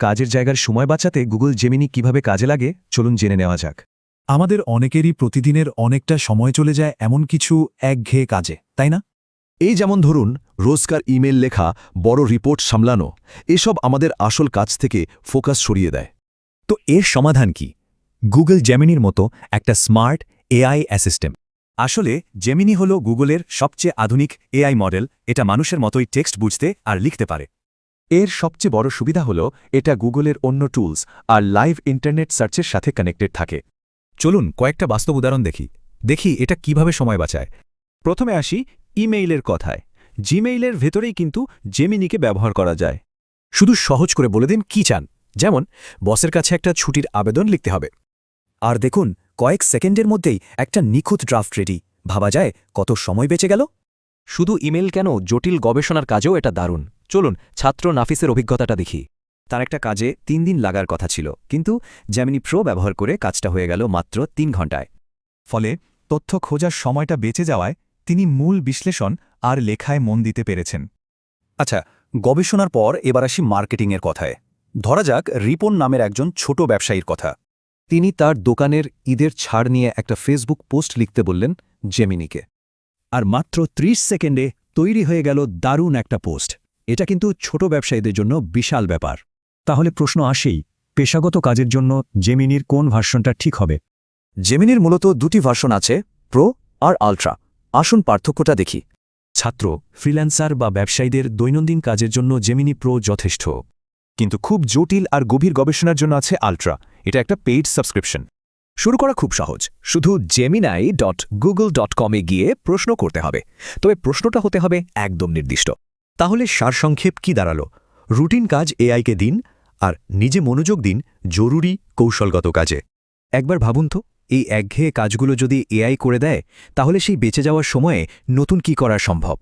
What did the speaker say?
কাজের জায়গার সময় বাঁচাতে গুগল জেমিনি কিভাবে কাজে লাগে চলুন জেনে নেওয়া যাক। আমাদের অনেকেরই প্রতিদিনের অনেকটা সময় চলে যায় এমন কিছু একঘেয়ে কাজে, তাই না? এই যেমন ধরুন রোজকার ইমেল লেখা, বড় রিপোর্ট সামলানো, এসব আমাদের আসল কাজ থেকে ফোকাস সরিয়ে দেয়। তো এর সমাধান কি? গুগল জেমিনির মতো একটা স্মার্ট এআই অ্যাসিস্ট্যান্ট। আসলে জেমিনি হল গুগলের সবচেয়ে আধুনিক এআই মডেল। এটা মানুষের মতোই টেক্সট বুঝতে আর লিখতে পারে। এর সবচেয়ে বড় সুবিধা হল এটা গুগলের অন্য টুলস আর লাইভ ইন্টারনেট সার্চের সাথে কানেক্টেড থাকে। চলুন কয়েকটা বাস্তব উদাহরণ দেখি এটা কিভাবে সময় বাঁচায়। প্রথমে আসি ইমেইলের কথায়। জিমেইলের ভেতরেই কিন্তু জেমিনিকে ব্যবহার করা যায়। শুধু সহজ করে বলে দিন কি চান, যেমন বসের কাছে একটা ছুটির আবেদন লিখতে হবে। আর দেখুন কয়েক সেকেন্ডের মধ্যেই একটা নিখুঁত ড্রাফট রেডি। ভাবা যায় কত সময় বেঁচে গেল। শুধু ইমেল কেন, জটিল গবেষণার কাজেও এটা দারুণ। চলুন ছাত্র নাফিসের অভিজ্ঞতাটা দেখি। তার একটা কাজে 3 দিন লাগার কথা ছিল, কিন্তু জেমিনি প্রো ব্যবহার করে কাজটা হয়ে গেল মাত্র 3 ঘন্টায়। ফলে তথ্য খোঁজার সময়টা বেঁচে যাওয়ায় তিনি মূল বিশ্লেষণ আর লেখায় মন দিতে পেরেছেন। আচ্ছা, গবেষণার পর এবার আসি মার্কেটিংয়ের কথায়। ধরা যাক রিপন নামের একজন ছোট ব্যবসায়ীর কথা। তিনি তার দোকানের ঈদের ছাড় নিয়ে একটা ফেসবুক পোস্ট লিখতে বললেন জেমিনিকে। আর মাত্র 30 সেকেন্ডে তৈরি হয়ে গেল দারুণ একটা পোস্ট। এটা কিন্তু ছোট ব্যবসায়ীদের জন্য বিশাল ব্যাপার। তাহলে প্রশ্ন আসেই, পেশাগত কাজের জন্য জেমিনির কোন ভার্সনটা ঠিক হবে? জেমিনির মূলত 2টি ভার্সন আছে, প্রো আর আলট্রা। আসুন পার্থক্যটা দেখি। ছাত্র, ফ্রিল্যান্সার বা ব্যবসায়ীদের দৈনন্দিন কাজের জন্য জেমিনি প্রো যথেষ্ট। কিন্তু খুব জটিল আর গভীর গবেষণার জন্য আছে আলট্রা। এটা একটা পেইড সাবস্ক্রিপশন। শুরু করা খুব সহজ, শুধু gemini.google.com-এ গিয়ে প্রশ্ন করতে হবে। তবে প্রশ্নটা হতে হবে একদম নির্দিষ্ট। তাহলে সারসংক্ষেপ কি দাঁড়ালো? রুটিন কাজ এআইকে দিন আর নিজে মনোযোগ দিন জরুরি কৌশলগত কাজে। একবার ভাবুন তো, এই একঘেয়ে কাজগুলো যদি এআই করে দেয়, তাহলে সেই বেঁচে যাওয়ার সময়ে নতুন কি করা সম্ভব?